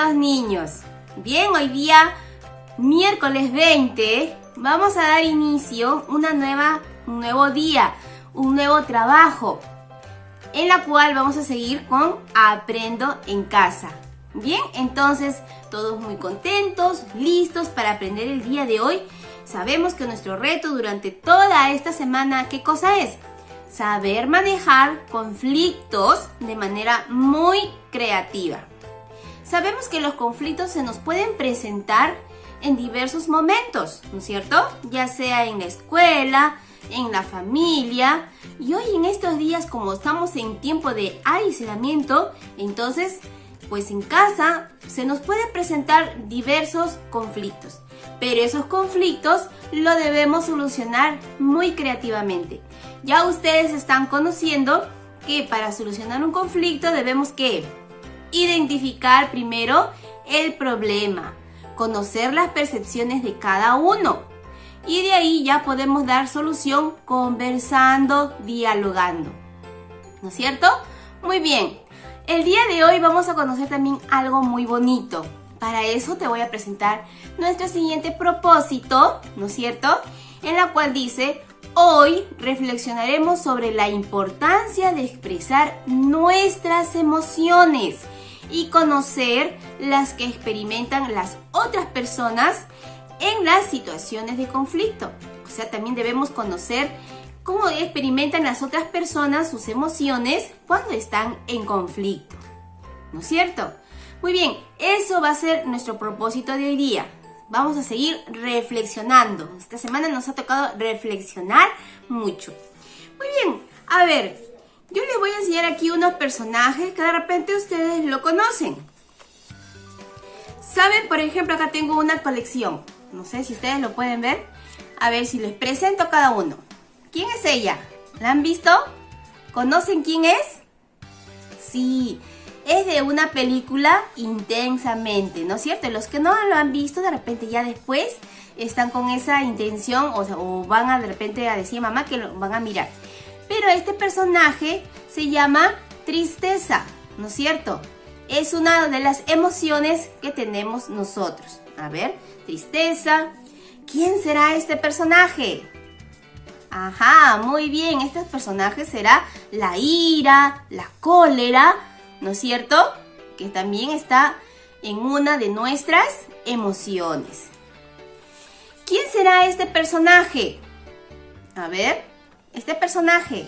queridos niños? Bien, hoy día, miércoles 20, vamos a dar inicio a un nuevo día, un nuevo trabajo, en la cual vamos a seguir con Aprendo en Casa. Bien, entonces, todos muy contentos, listos para aprender el día de hoy. Sabemos que nuestro reto durante toda esta semana, ¿qué cosa es? Saber manejar conflictos de manera muy creativa. Sabemos que los conflictos se nos pueden presentar en diversos momentos, ¿no es cierto? Ya sea en la escuela, en la familia. Y hoy en estos días, como estamos en tiempo de aislamiento, entonces, pues en casa se nos puede presentar diversos conflictos. Pero esos conflictos lo debemos solucionar muy creativamente. Ya ustedes están conociendo que para solucionar un conflicto debemos que identificar primero el problema, conocer las percepciones de cada uno y de ahí ya podemos dar solución conversando, dialogando. ¿No es cierto? Muy bien. El día de hoy vamos a conocer también algo muy bonito. Para eso te voy a presentar nuestro siguiente propósito, ¿no es cierto? En la cual dice: hoy reflexionaremos sobre la importancia de expresar nuestras emociones y conocer las que experimentan las otras personas en las situaciones de conflicto. O sea, también debemos conocer cómo experimentan las otras personas sus emociones cuando están en conflicto. ¿No es cierto? Muy bien, eso va a ser nuestro propósito de hoy día. Vamos a seguir reflexionando. Esta semana nos ha tocado reflexionar mucho. Muy bien, a ver, yo les voy a enseñar aquí unos personajes que de repente ustedes lo conocen. Saben, por ejemplo, acá tengo una colección. No sé si ustedes lo pueden ver. A ver si les presento a cada uno. ¿Quién es ella? ¿La han visto? ¿Conocen quién es? Sí, es de una película Intensamente, ¿no es cierto? Los que no lo han visto, de repente ya después están con esa intención o van a de repente a decir a mamá que lo van a mirar. Pero este personaje se llama tristeza, ¿no es cierto? Es una de las emociones que tenemos nosotros. A ver, tristeza. ¿Quién será este personaje? Ajá, muy bien. Este personaje será la ira, la cólera, ¿no es cierto? Que también está en una de nuestras emociones. ¿Quién será este personaje? A ver, este personaje.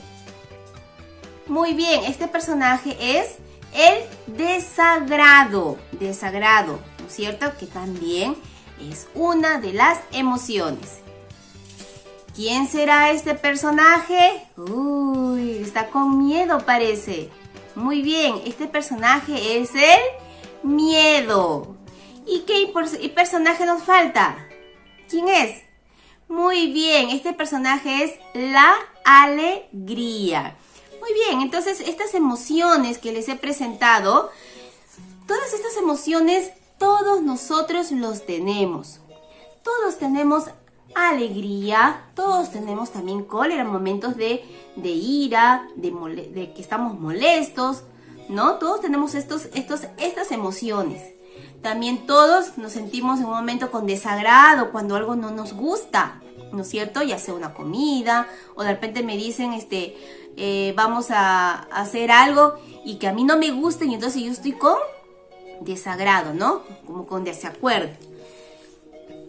Muy bien, este personaje es el desagrado. Desagrado, ¿no es cierto? Que también es una de las emociones. ¿Quién será este personaje? Uy, está con miedo parece. Muy bien, este personaje es el miedo. ¿Y qué personaje nos falta? ¿Quién es? Muy bien, este personaje es la alegría. Muy bien, entonces estas emociones que les he presentado, todas estas emociones, todos nosotros los tenemos. Todos tenemos alegría, todos tenemos también cólera, momentos de ira, de que estamos molestos, ¿no? Todos tenemos estas emociones. También todos nos sentimos en un momento con desagrado cuando algo no nos gusta, ¿no es cierto? Ya sea una comida o de repente me dicen, vamos a hacer algo y que a mí no me gusta y entonces yo estoy con desagrado, ¿no? Como con desacuerdo.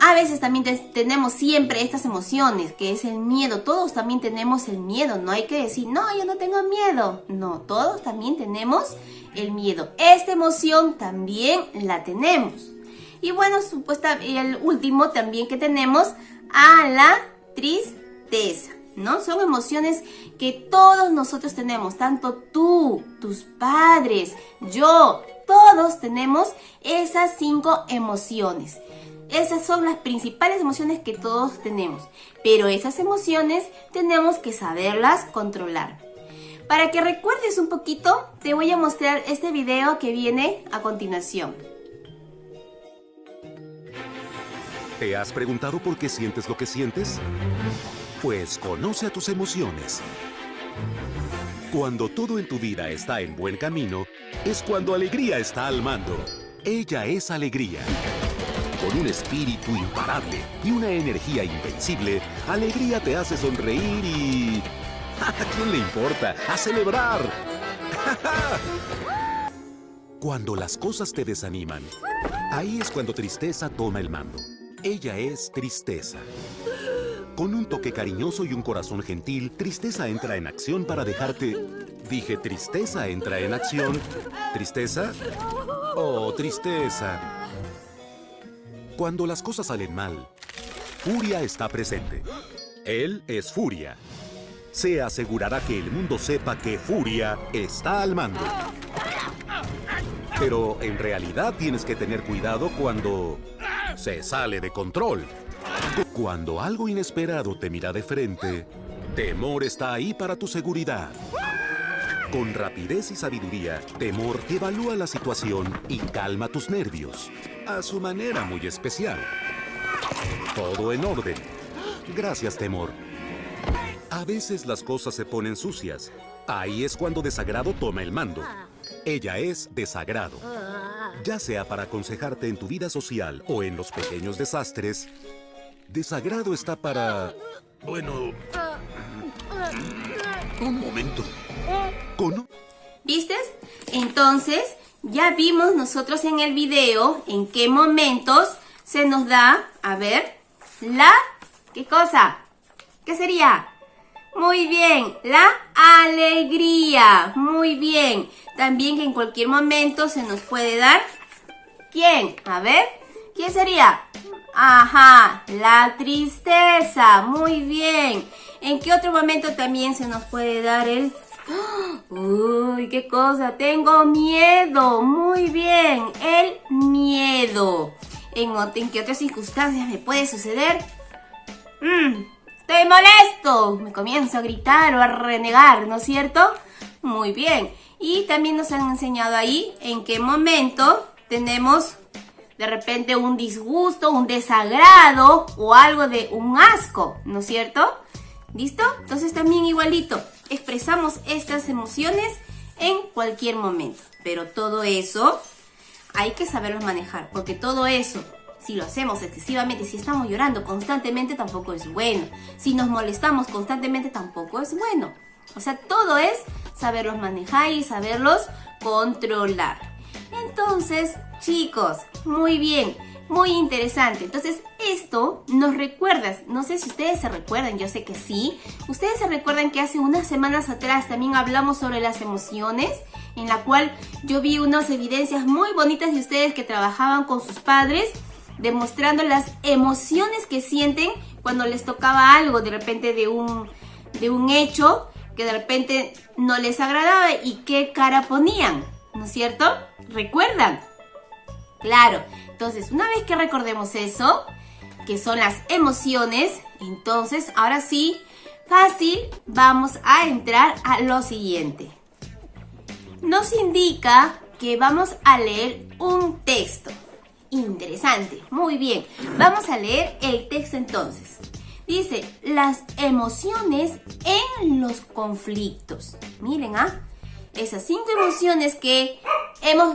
A veces también tenemos siempre estas emociones, que es el miedo. Todos también tenemos el miedo. No hay que decir, no, yo no tengo miedo. No, todos también tenemos el miedo. Esta emoción también la tenemos. Y bueno, el último también que tenemos, a la tristeza, ¿no? Son emociones que todos nosotros tenemos. Tanto tú, tus padres, yo, todos tenemos esas 5 emociones. Esas son las principales emociones que todos tenemos, pero esas emociones tenemos que saberlas controlar. Para que recuerdes un poquito, te voy a mostrar este video que viene a continuación. ¿Te has preguntado por qué sientes lo que sientes? Pues conoce a tus emociones. Cuando todo en tu vida está en buen camino, es cuando alegría está al mando. Ella es alegría. Con un espíritu imparable y una energía invencible, Alegría te hace sonreír y... ¿a quién le importa? ¡A celebrar! Cuando las cosas te desaniman, ahí es cuando Tristeza toma el mando. Ella es Tristeza. Con un toque cariñoso y un corazón gentil, Tristeza entra en acción para dejarte... Dije, Tristeza entra en acción. ¿Tristeza? Oh, Tristeza. Cuando las cosas salen mal, Furia está presente. Él es Furia. Se asegurará que el mundo sepa que Furia está al mando. Pero en realidad tienes que tener cuidado cuando se sale de control. Cuando algo inesperado te mira de frente, Temor está ahí para tu seguridad. Con rapidez y sabiduría, Temor evalúa la situación y calma tus nervios, a su manera muy especial. Todo en orden. Gracias, Temor. A veces las cosas se ponen sucias. Ahí es cuando Desagrado toma el mando. Ella es Desagrado. Ya sea para aconsejarte en tu vida social o en los pequeños desastres, Desagrado está para... Bueno... Un momento. ¿Vistes? Entonces, ya vimos nosotros en el video en qué momentos se nos da, a ver, la... ¿Qué cosa? ¿Qué sería? Muy bien, la alegría. Muy bien. También que en cualquier momento se nos puede dar... ¿Quién? A ver, ¿quién sería? Ajá, la tristeza. Muy bien. ¿En qué otro momento también se nos puede dar el... Uy, qué cosa, tengo miedo. Muy bien, el miedo. ¿En qué otras circunstancias me puede suceder? Estoy molesto. Me comienzo a gritar o a renegar, ¿no es cierto? Muy bien. Y también nos han enseñado ahí en qué momento tenemos de repente un disgusto, un desagrado o algo de un asco, ¿no es cierto? ¿Listo? Entonces también igualito, expresamos estas emociones en cualquier momento. Pero todo eso hay que saberlo manejar, porque todo eso, si lo hacemos excesivamente, si estamos llorando constantemente, tampoco es bueno. Si nos molestamos constantemente, tampoco es bueno. O sea, todo es saberlos manejar y saberlos controlar. Entonces, chicos, muy bien. Muy interesante. Entonces, esto nos recuerda, no sé si ustedes se recuerdan, yo sé que sí. Ustedes se recuerdan que hace unas semanas atrás también hablamos sobre las emociones, en la cual yo vi unas evidencias muy bonitas de ustedes que trabajaban con sus padres, demostrando las emociones que sienten cuando les tocaba algo, de repente de un hecho que de repente no les agradaba y qué cara ponían, ¿no es cierto? ¿Recuerdan? Claro. Entonces, una vez que recordemos eso, que son las emociones, entonces, ahora sí, fácil, vamos a entrar a lo siguiente. Nos indica que vamos a leer un texto. Interesante, muy bien. Vamos a leer el texto entonces. Dice, las emociones en los conflictos. Miren, esas 5 emociones que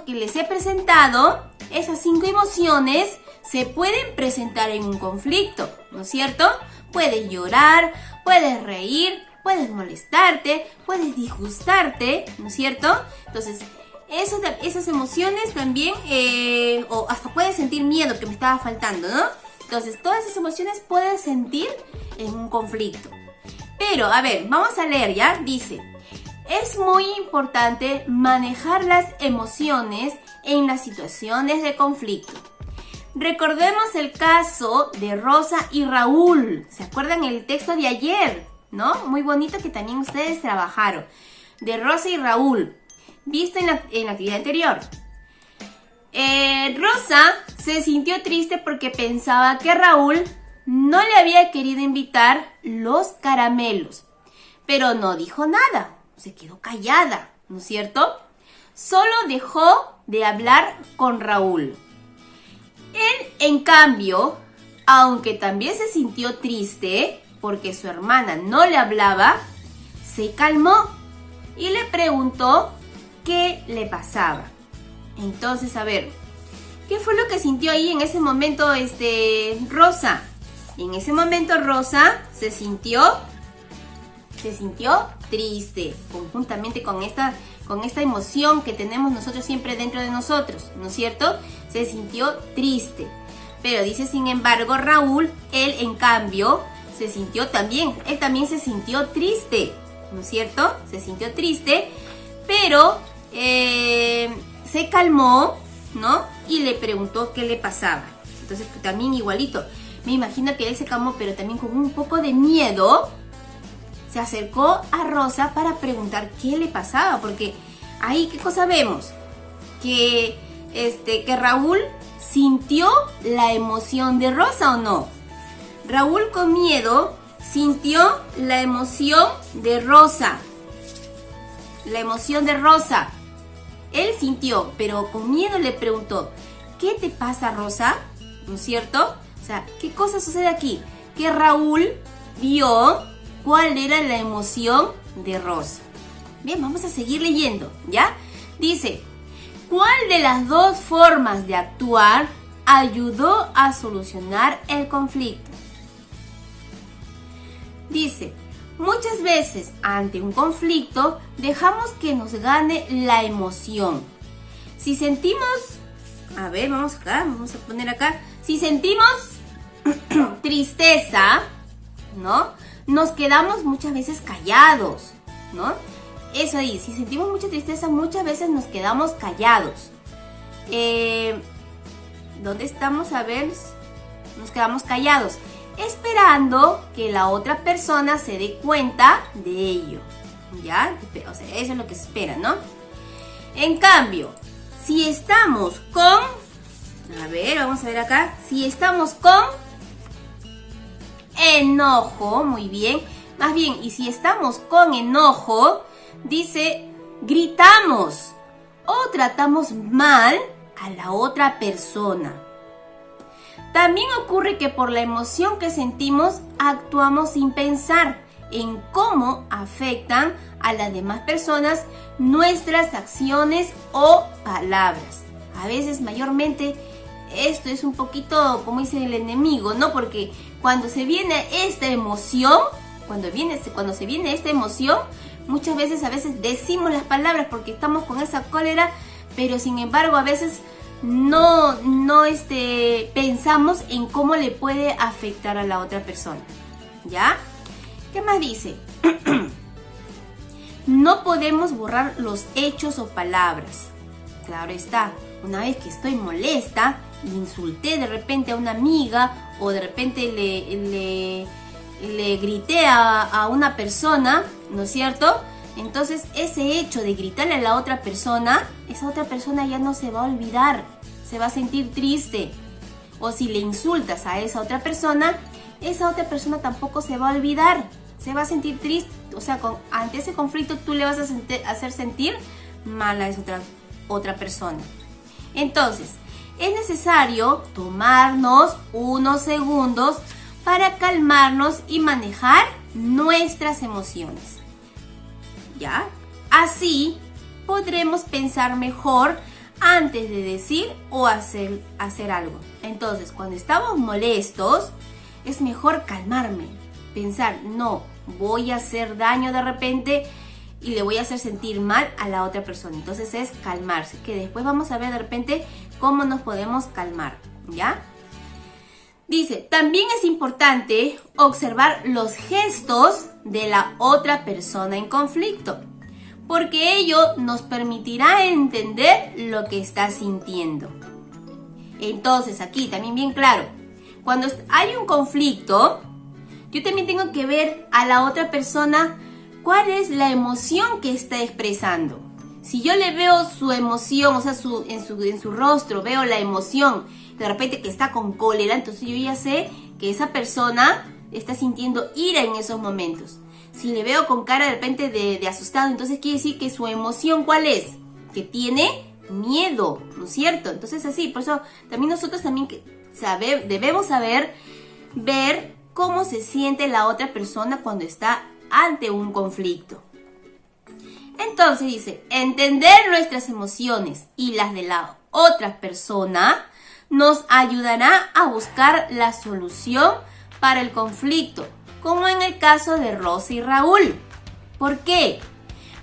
les he presentado, esas 5 emociones se pueden presentar en un conflicto, ¿no es cierto? Puedes llorar, puedes reír, puedes molestarte, puedes disgustarte, ¿no es cierto? Entonces, esas emociones también, o hasta puedes sentir miedo, que me estaba faltando, ¿no? Entonces, todas esas emociones puedes sentir en un conflicto. Pero, a ver, vamos a leer, ¿ya? Dice... Es muy importante manejar las emociones en las situaciones de conflicto. Recordemos el caso de Rosa y Raúl. ¿Se acuerdan el texto de ayer? ¿No? Muy bonito que también ustedes trabajaron. De Rosa y Raúl. Visto en la actividad anterior. Rosa se sintió triste porque pensaba que Raúl no le había querido invitar los caramelos. Pero no dijo nada. Se quedó callada, ¿no es cierto? Solo dejó de hablar con Raúl. Él, en cambio, aunque también se sintió triste porque su hermana no le hablaba, se calmó y le preguntó qué le pasaba. Entonces, a ver, ¿Qué fue lo que sintió ahí en ese momento Rosa? En ese momento Rosa se sintió triste, conjuntamente con esta emoción que tenemos nosotros siempre dentro de nosotros, ¿no es cierto? Se sintió triste. Pero dice, sin embargo, Raúl, él en cambio, él también se sintió triste, ¿no es cierto? Se sintió triste, pero se calmó, ¿no? Y le preguntó qué le pasaba. Entonces, también igualito. Me imagino que él se calmó, pero también con un poco de miedo, se acercó a Rosa para preguntar qué le pasaba. Porque ahí, ¿qué cosa vemos? Que Raúl sintió la emoción de Rosa, ¿o no? Raúl con miedo sintió la emoción de Rosa. La emoción de Rosa. Él sintió, pero con miedo le preguntó, ¿qué te pasa, Rosa? ¿No es cierto? O sea, ¿qué cosa sucede aquí? Que Raúl vio cuál era la emoción de Rosa. Bien, vamos a seguir leyendo, ¿ya? Dice, ¿cuál de las dos formas de actuar ayudó a solucionar el conflicto? Dice, muchas veces ante un conflicto dejamos que nos gane la emoción. Si sentimos, a ver, vamos a poner acá, si sentimos tristeza, ¿no? Nos quedamos muchas veces callados, ¿no? Eso ahí, si sentimos mucha tristeza, muchas veces nos quedamos callados. ¿Dónde estamos? A ver, nos quedamos callados, esperando que la otra persona se dé cuenta de ello, ¿ya? O sea, eso es lo que se espera, ¿no? En cambio, si estamos con, a ver, vamos a ver acá, si estamos con enojo, muy bien, más bien, y si estamos con enojo, dice, gritamos o tratamos mal a la otra persona. También ocurre que por la emoción que sentimos, actuamos sin pensar en cómo afectan a las demás personas nuestras acciones o palabras. A veces, mayormente, esto es un poquito, como dice el enemigo, ¿no? Porque cuando se viene esta emoción, cuando se viene esta emoción, muchas veces, decimos las palabras porque estamos con esa cólera, pero sin embargo, a veces no pensamos en cómo le puede afectar a la otra persona, ¿ya? ¿Qué más dice? No podemos borrar los hechos o palabras. Claro está, una vez que estoy molesta, insulté de repente a una amiga o de repente le grité a una persona, ¿no es cierto? Entonces ese hecho de gritarle a la otra persona, esa otra persona ya no se va a olvidar, se va a sentir triste. O si le insultas a esa otra persona tampoco se va a olvidar, se va a sentir triste. O sea, ante ese conflicto tú le vas a hacer sentir mal a esa otra persona. Entonces, es necesario tomarnos unos segundos para calmarnos y manejar nuestras emociones, ¿ya? Así podremos pensar mejor antes de decir o hacer algo. Entonces, cuando estamos molestos, es mejor calmarme, pensar, no, voy a hacer daño de repente y le voy a hacer sentir mal a la otra persona. Entonces es calmarse, que después vamos a ver de repente cómo nos podemos calmar, ¿ya? Dice, también es importante observar los gestos de la otra persona en conflicto, porque ello nos permitirá entender lo que está sintiendo. Entonces, aquí también bien claro, cuando hay un conflicto, yo también tengo que ver a la otra persona cuál es la emoción que está expresando. Si yo le veo su emoción, o sea, en su rostro veo la emoción, de repente que está con cólera, entonces yo ya sé que esa persona está sintiendo ira en esos momentos. Si le veo con cara de repente de asustado, entonces quiere decir que su emoción, ¿cuál es? Que tiene miedo, ¿no es cierto? Entonces así, por eso también nosotros debemos saber ver cómo se siente la otra persona cuando está ante un conflicto. Entonces dice, entender nuestras emociones y las de la otra persona nos ayudará a buscar la solución para el conflicto, como en el caso de Rosa y Raúl. ¿Por qué?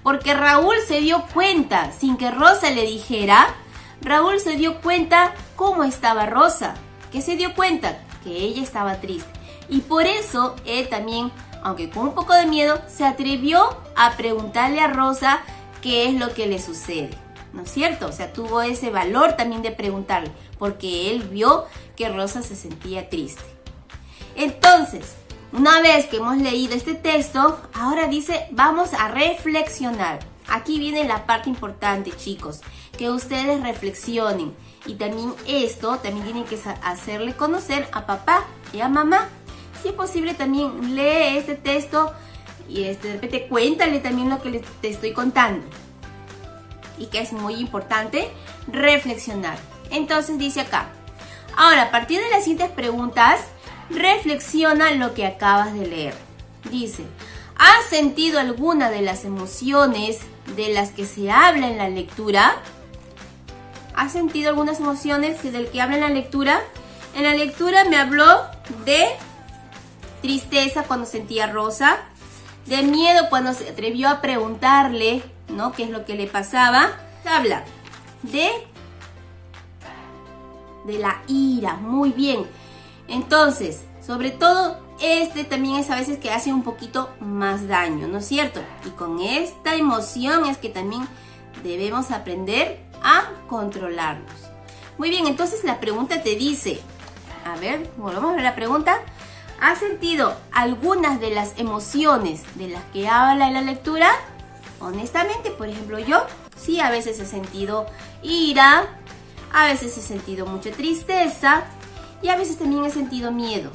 Porque Raúl se dio cuenta, sin que Rosa le dijera, Raúl se dio cuenta cómo estaba Rosa. ¿Qué se dio cuenta? Que ella estaba triste. Y por eso él también, aunque con un poco de miedo, se atrevió a preguntarle a Rosa qué es lo que le sucede. ¿No es cierto? O sea, tuvo ese valor también de preguntarle, porque él vio que Rosa se sentía triste. Entonces, una vez que hemos leído este texto, ahora dice, vamos a reflexionar. Aquí viene la parte importante, chicos, que ustedes reflexionen. Y también esto, también tienen que hacerle conocer a papá y a mamá. Si es posible, también lee este texto y de repente cuéntale también lo que te estoy contando. Y que es muy importante reflexionar. Entonces dice acá, ahora a partir de las siguientes preguntas, reflexiona lo que acabas de leer. Dice, ¿has sentido alguna de las emociones de las que se habla en la lectura? ¿Has sentido algunas emociones del que habla en la lectura? En la lectura me habló de tristeza cuando sentía Rosa, de miedo cuando se atrevió a preguntarle, ¿no?, qué es lo que le pasaba. Habla de la ira, muy bien. Entonces, sobre todo, también es a veces que hace un poquito más daño, ¿no es cierto? Y con esta emoción es que también debemos aprender a controlarnos. Muy bien, entonces la pregunta te dice, a ver, volvamos a ver la pregunta. ¿Has sentido algunas de las emociones de las que habla en la lectura? Honestamente, por ejemplo, yo sí a veces he sentido ira, a veces he sentido mucha tristeza y a veces también he sentido miedo.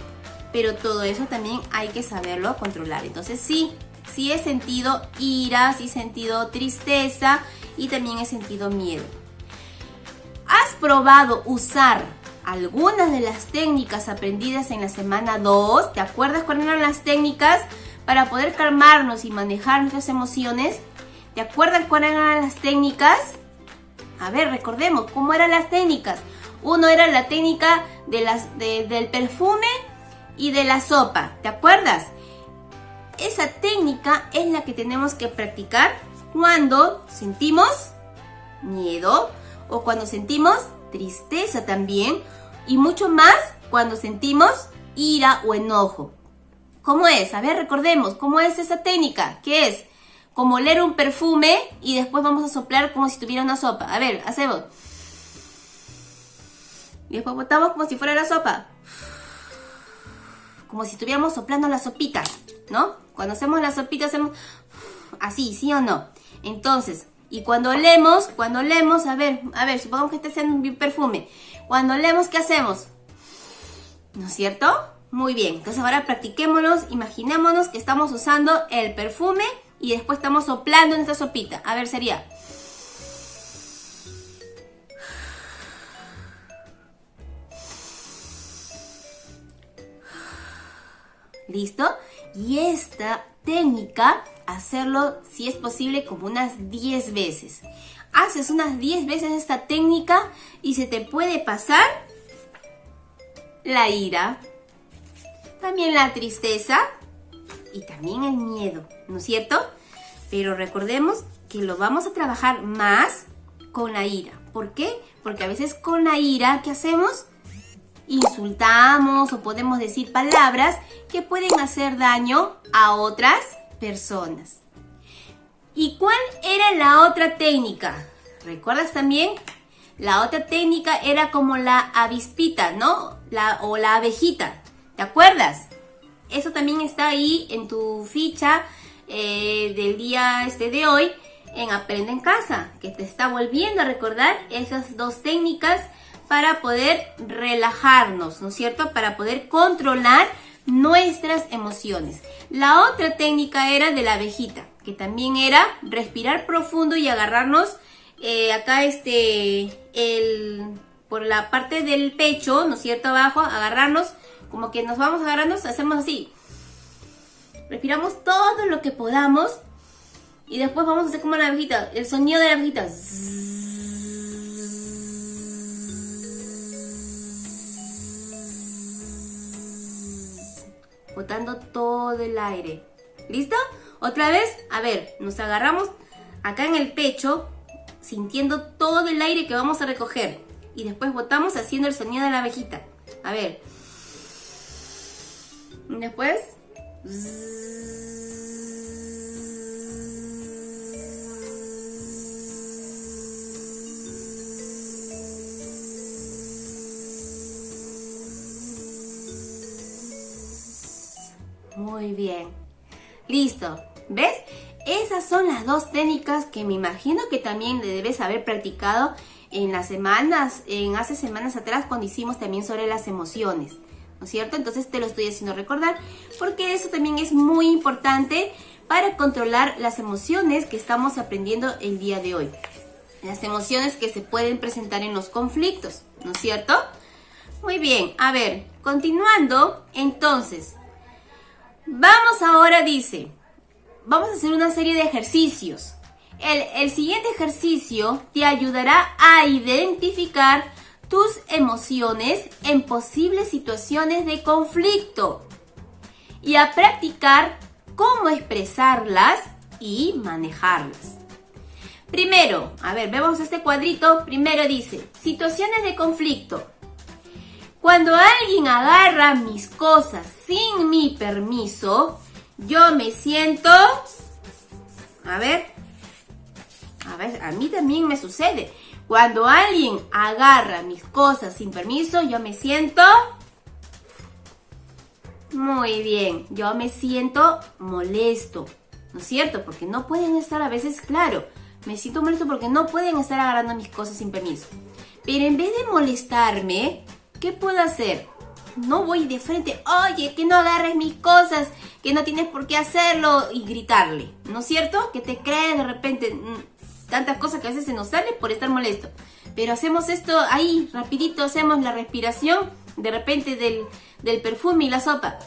Pero todo eso también hay que saberlo controlar. Entonces sí he sentido ira, sí he sentido tristeza y también he sentido miedo. ¿Has probado usar algunas de las técnicas aprendidas en la semana 2? ¿Te acuerdas cuáles eran las técnicas para poder calmarnos y manejar nuestras emociones? ¿Te acuerdas cuáles eran las técnicas? A ver, recordemos, ¿cómo eran las técnicas? Uno era la técnica del perfume y de la sopa, ¿te acuerdas? Esa técnica es la que tenemos que practicar cuando sentimos miedo o cuando sentimos tristeza también, y mucho más cuando sentimos ira o enojo. ¿Cómo es? A ver, recordemos, ¿cómo es esa técnica? ¿Qué es? Como oler un perfume y después vamos a soplar como si tuviera una sopa. A ver, hacemos. Y después botamos como si fuera la sopa. Como si estuviéramos soplando la sopita, ¿no? Cuando hacemos la sopita hacemos así, ¿sí o no? Entonces, y cuando olemos, a ver, supongamos que este sea un perfume. Cuando olemos, ¿qué hacemos? ¿No es cierto? Muy bien, entonces ahora practiquémonos, imaginémonos que estamos usando el perfume y después estamos soplando en esta sopita. A ver, sería... ¿Listo? Y esta técnica, hacerlo, si es posible, como unas 10 veces. Haces unas 10 veces esta técnica y se te puede pasar la ira, también la tristeza y también el miedo, ¿no es cierto? Pero recordemos que lo vamos a trabajar más con la ira. ¿Por qué? Porque a veces con la ira, ¿qué hacemos? Insultamos o podemos decir palabras que pueden hacer daño a otras personas. ¿Y cuál era la otra técnica? ¿Recuerdas también? La otra técnica era como la avispita, ¿no? O la abejita. ¿Te acuerdas? Eso también está ahí en tu ficha del día de hoy en Aprende en Casa, que te está volviendo a recordar esas dos técnicas para poder relajarnos, ¿no es cierto? Para poder controlar nuestras emociones. La otra técnica era de la abejita, que también era respirar profundo y agarrarnos acá por la parte del pecho, ¿no es cierto? Abajo, agarrarnos, como que nos vamos agarrando, hacemos así. Respiramos todo lo que podamos y después vamos a hacer como la abejita, el sonido de la abejita. botando todo el aire. ¿Listo? Otra vez, a ver, nos agarramos acá en el pecho, sintiendo todo el aire que vamos a recoger. Y después botamos haciendo el sonido de la abejita. A ver. Y después... Muy bien. Listo. ¿Ves? Esas son las dos técnicas que me imagino que también debes haber practicado en hace semanas atrás cuando hicimos también sobre las emociones, ¿no es cierto? Entonces te lo estoy haciendo recordar porque eso también es muy importante para controlar las emociones que estamos aprendiendo el día de hoy. Las emociones que se pueden presentar en los conflictos, ¿no es cierto? Muy bien, a ver, continuando, entonces, vamos ahora, vamos a hacer una serie de ejercicios. El siguiente ejercicio te ayudará a identificar tus emociones en posibles situaciones de conflicto y a practicar cómo expresarlas y manejarlas. Primero, a ver, vemos este cuadrito. Primero dice, situaciones de conflicto. Cuando alguien agarra mis cosas sin mi permiso, yo me siento... A ver, a mí también me sucede. Cuando alguien agarra mis cosas sin permiso, yo me siento... Muy bien, yo me siento molesto, ¿no es cierto? Porque no pueden estar a veces, claro, me siento molesto porque no pueden estar agarrando mis cosas sin permiso. Pero en vez de molestarme, ¿qué puedo hacer? No voy de frente, oye, que no agarres mis cosas, que no tienes por qué hacerlo, y gritarle, ¿no es cierto? Que te crees de repente tantas cosas que a veces se nos salen por estar molesto. Pero hacemos esto ahí, rapidito, hacemos la respiración, de repente del perfume y la sopa,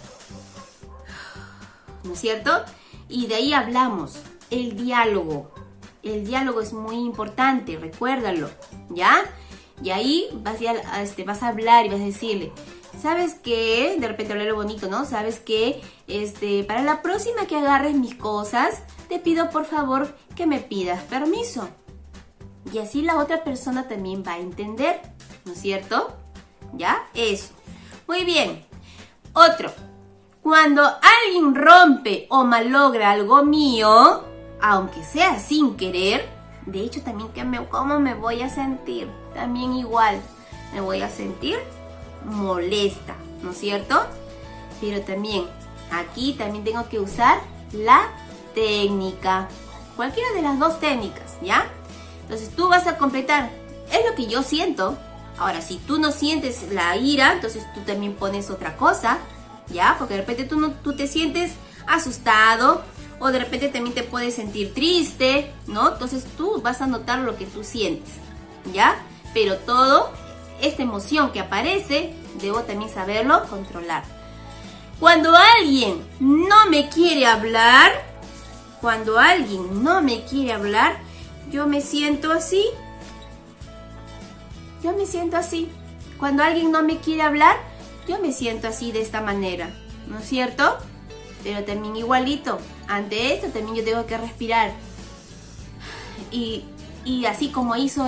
¿no es cierto? Y de ahí hablamos, el diálogo es muy importante, recuérdalo, ¿ya? Y ahí vas a hablar y vas a decirle, ¿sabes qué? De repente hablarlo bonito, ¿no? ¿Sabes qué? Para la próxima que agarres mis cosas, te pido por favor que me pidas permiso. Y así la otra persona también va a entender, ¿no es cierto? ¿Ya? Eso. Muy bien. Otro. Cuando alguien rompe o malogra algo mío, aunque sea sin querer, de hecho también ¿cómo me voy a sentir? También igual, me voy a sentir molesta, ¿no es cierto? Pero también, aquí también tengo que usar la técnica. Cualquiera de las dos técnicas, ¿ya? Entonces tú vas a completar, es lo que yo siento. Ahora, si tú no sientes la ira, entonces tú también pones otra cosa, ¿ya? Porque de repente tú te sientes asustado o de repente también te puedes sentir triste, ¿no? Entonces tú vas a notar lo que tú sientes, ¿ya? Pero esta emoción que aparece, debo también saberlo controlar. Cuando alguien no me quiere hablar, yo me siento así. Cuando alguien no me quiere hablar, yo me siento así, de esta manera, ¿no es cierto? Pero también igualito, ante esto también yo tengo que respirar. Y así como hizo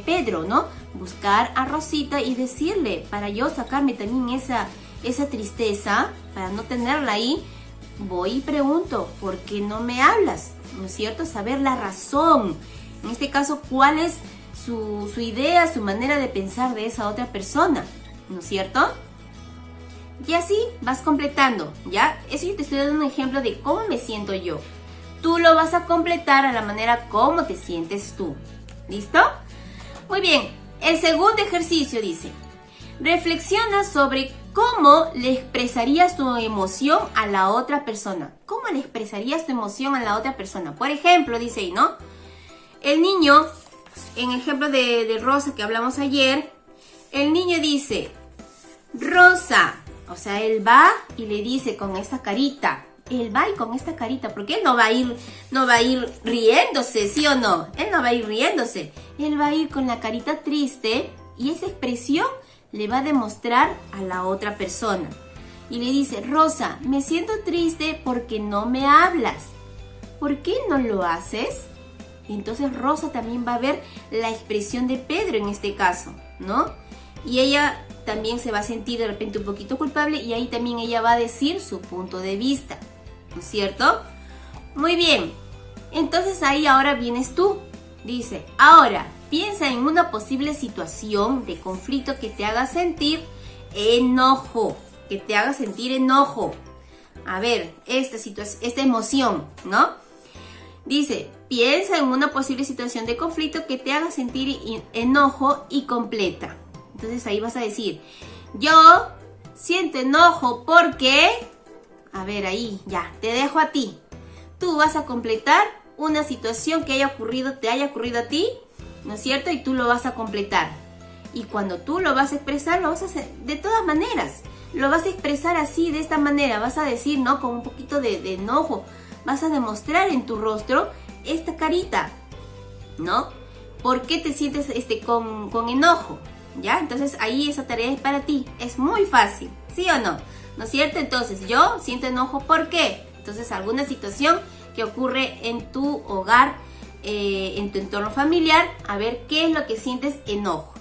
Pedro, ¿no? Buscar a Rosita y decirle, para yo sacarme también esa tristeza, para no tenerla ahí, voy y pregunto, ¿por qué no me hablas? ¿No es cierto? Saber la razón. En este caso, ¿cuál es su idea, su manera de pensar de esa otra persona? ¿No es cierto? Y así vas completando, ¿ya? Eso yo te estoy dando un ejemplo de cómo me siento yo. Tú lo vas a completar a la manera como te sientes tú. ¿Listo? Muy bien. El segundo ejercicio dice, reflexiona sobre cómo le expresarías tu emoción a la otra persona. ¿Cómo le expresarías tu emoción a la otra persona? Por ejemplo, dice ahí, ¿no? El niño, en el ejemplo de Rosa que hablamos ayer, el niño dice, Rosa, o sea, él va y le dice con esta carita, porque él no va a ir riéndose, ¿sí o no? Él no va a ir riéndose, él va a ir con la carita triste y esa expresión le va a demostrar a la otra persona. y le dice, Rosa, me siento triste porque no me hablas. ¿Por qué no lo haces? Y entonces Rosa también va a ver la expresión de Pedro en este caso, ¿no? Y ella también se va a sentir de repente un poquito culpable y ahí también ella va a decir su punto de vista, ¿no es cierto? Muy bien, entonces ahí ahora vienes tú. Dice, ahora piensa en una posible situación de conflicto que te haga sentir enojo, que te haga sentir enojo. A ver, esta emoción, ¿no? Dice, piensa en una posible situación de conflicto que te haga sentir enojo y completa. Entonces ahí vas a decir, yo siento enojo porque... A ver, ahí, ya, te dejo a ti. Tú vas a completar una situación que te haya ocurrido a ti, ¿no es cierto? Y tú lo vas a completar. Y cuando tú lo vas a expresar, lo vas a hacer de todas maneras. Lo vas a expresar así, de esta manera. Vas a decir, ¿no? Con un poquito de enojo. Vas a demostrar en tu rostro esta carita, ¿no? ¿Por qué te sientes con enojo? ¿Ya? Entonces ahí esa tarea es para ti. Es muy fácil, ¿sí o no? ¿No es cierto? Entonces yo siento enojo, ¿por qué? Entonces alguna situación que ocurre en tu hogar, en tu entorno familiar, a ver qué es lo que sientes enojo.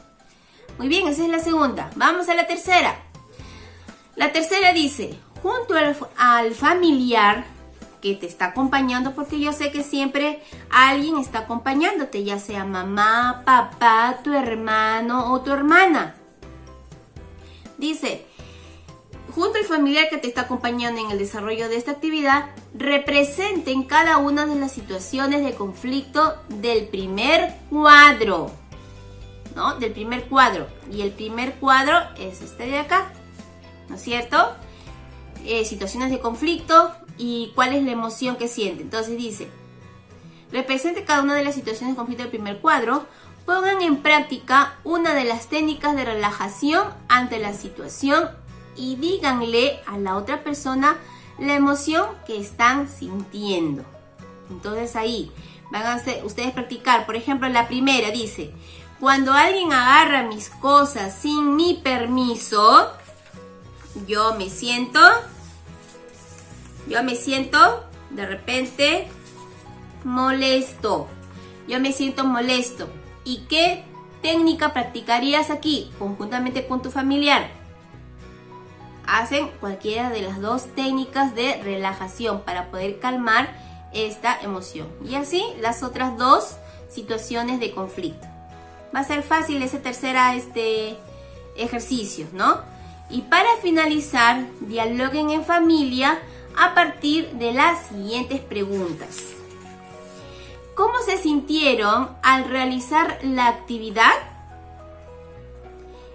Muy bien, esa es la segunda. Vamos a la tercera. La tercera dice, junto al familiar que te está acompañando, porque yo sé que siempre alguien está acompañándote, ya sea mamá, papá, tu hermano o tu hermana. Dice, junto al familiar que te está acompañando en el desarrollo de esta actividad, representen cada una de las situaciones de conflicto del primer cuadro, ¿no? Del primer cuadro. Y el primer cuadro es este de acá, ¿no es cierto? Situaciones de conflicto y cuál es la emoción que siente. Entonces dice, represente cada una de las situaciones de conflicto del primer cuadro, pongan en práctica una de las técnicas de relajación ante la situación y díganle a la otra persona la emoción que están sintiendo. Entonces ahí van a ustedes practicar. Por ejemplo, la primera dice, cuando alguien agarra mis cosas sin mi permiso, yo me siento de repente molesto. Yo me siento molesto. ¿Y qué técnica practicarías aquí conjuntamente con tu familiar? Hacen cualquiera de las dos técnicas de relajación para poder calmar esta emoción. Y así las otras dos situaciones de conflicto. Va a ser fácil ese tercer ejercicio, ¿no? Y para finalizar, dialoguen en familia a partir de las siguientes preguntas. ¿Cómo se sintieron al realizar la actividad?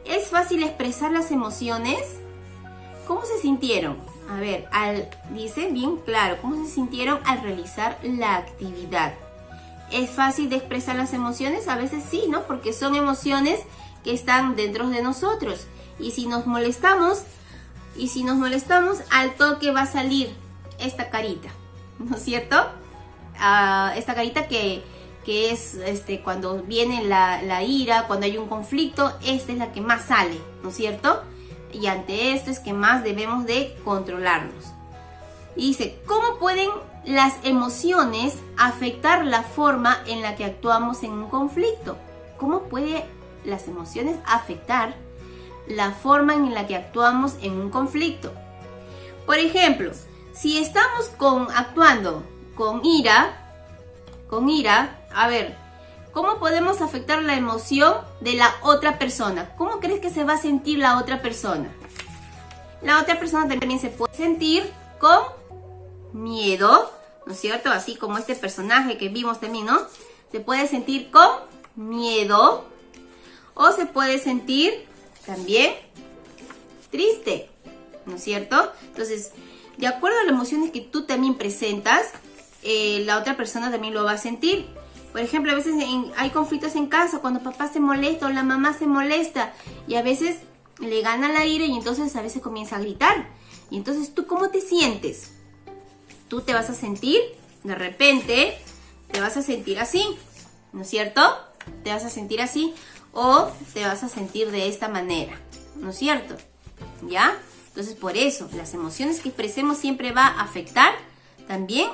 ¿Es fácil expresar las emociones? ¿Cómo se sintieron? A ver, dice bien claro, ¿cómo se sintieron al realizar la actividad? ¿Es fácil de expresar las emociones? A veces sí, ¿no? Porque son emociones que están dentro de nosotros. Y si nos molestamos, al toque va a salir esta carita, ¿no es cierto? Esta carita que es cuando viene la ira, cuando hay un conflicto, esta es la que más sale, ¿no es cierto? Y ante esto es que más debemos de controlarnos. Y dice, ¿cómo pueden las emociones afectar la forma en la que actuamos en un conflicto? ¿Cómo pueden las emociones afectar la forma en la que actuamos en un conflicto? Por ejemplo, si estamos actuando con ira, a ver, ¿cómo podemos afectar la emoción de la otra persona? ¿Cómo crees que se va a sentir la otra persona? La otra persona también se puede sentir con miedo, ¿no es cierto? Así como este personaje que vimos también, ¿no? Se puede sentir con miedo o se puede sentir también triste, ¿no es cierto? Entonces, de acuerdo a las emociones que tú también presentas, la otra persona también lo va a sentir. Por ejemplo, a veces hay conflictos en casa cuando papá se molesta o la mamá se molesta y a veces le gana la ira y entonces a veces comienza a gritar. Y entonces, ¿tú cómo te sientes? Tú te vas a sentir, de repente, te vas a sentir así, ¿no es cierto? Te vas a sentir así o te vas a sentir de esta manera, ¿no es cierto? ¿Ya? Entonces, por eso, las emociones que expresemos siempre va a afectar también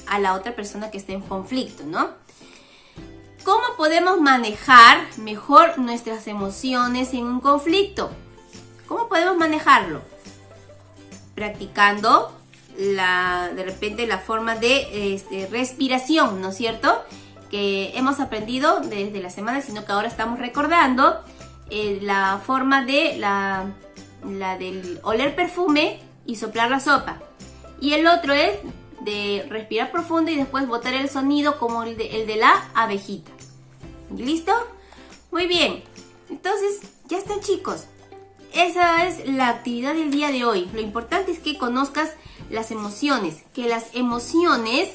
a la otra persona que esté en conflicto, ¿no? ¿Cómo podemos manejar mejor nuestras emociones en un conflicto? ¿Cómo podemos manejarlo? Practicando de repente la forma de respiración, ¿no es cierto? Que hemos aprendido desde la semana, sino que ahora estamos recordando la forma de la del oler perfume y soplar la sopa. Y el otro es de respirar profundo y después botar el sonido como el de la abejita. ¿Listo? Muy bien. Entonces, ya están, chicos. Esa es la actividad del día de hoy. Lo importante es que conozcas las emociones. Que las emociones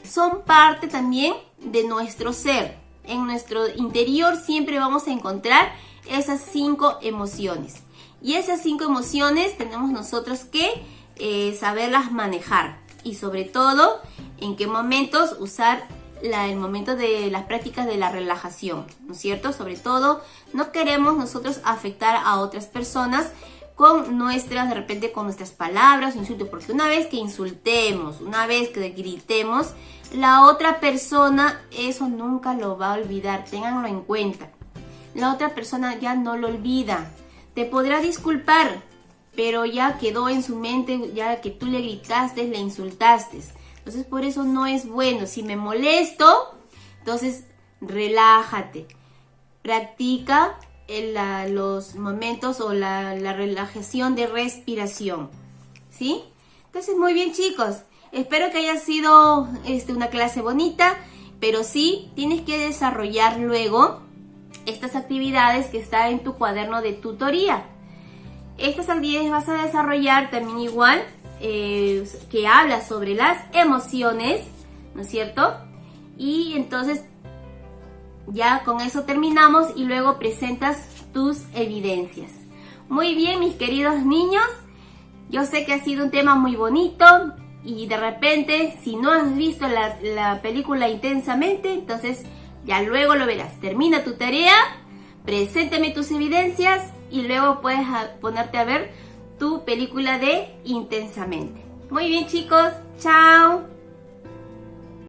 son parte también de nuestro ser. En nuestro interior siempre vamos a encontrar esas 5 emociones. Y esas 5 emociones tenemos nosotros que saberlas manejar. Y sobre todo, en qué momentos usar el momento de las prácticas de la relajación, ¿no es cierto? Sobre todo, no queremos nosotros afectar a otras personas con nuestras, de repente con nuestras palabras o insultos, porque una vez que insultemos, una vez que gritemos, la otra persona eso nunca lo va a olvidar, ténganlo en cuenta. La otra persona ya no lo olvida, te podrá disculpar, pero ya quedó en su mente, ya que tú le gritaste, le insultaste. Entonces por eso no es bueno. Si me molesto, entonces relájate. Practica los momentos o la relajación de respiración. ¿Sí? Entonces muy bien, chicos. Espero que haya sido una clase bonita. Pero sí, tienes que desarrollar luego estas actividades que están en tu cuaderno de tutoría. Estas actividades vas a desarrollar también igual. Que habla sobre las emociones, ¿no es cierto? Y entonces ya con eso terminamos y luego presentas tus evidencias. Muy bien, mis queridos niños, yo sé que ha sido un tema muy bonito y de repente si no has visto la película Intensamente, entonces ya luego lo verás. Termina tu tarea, preséntame tus evidencias y luego puedes ponerte a ver tu película de Intensamente. Muy bien, chicos, chao.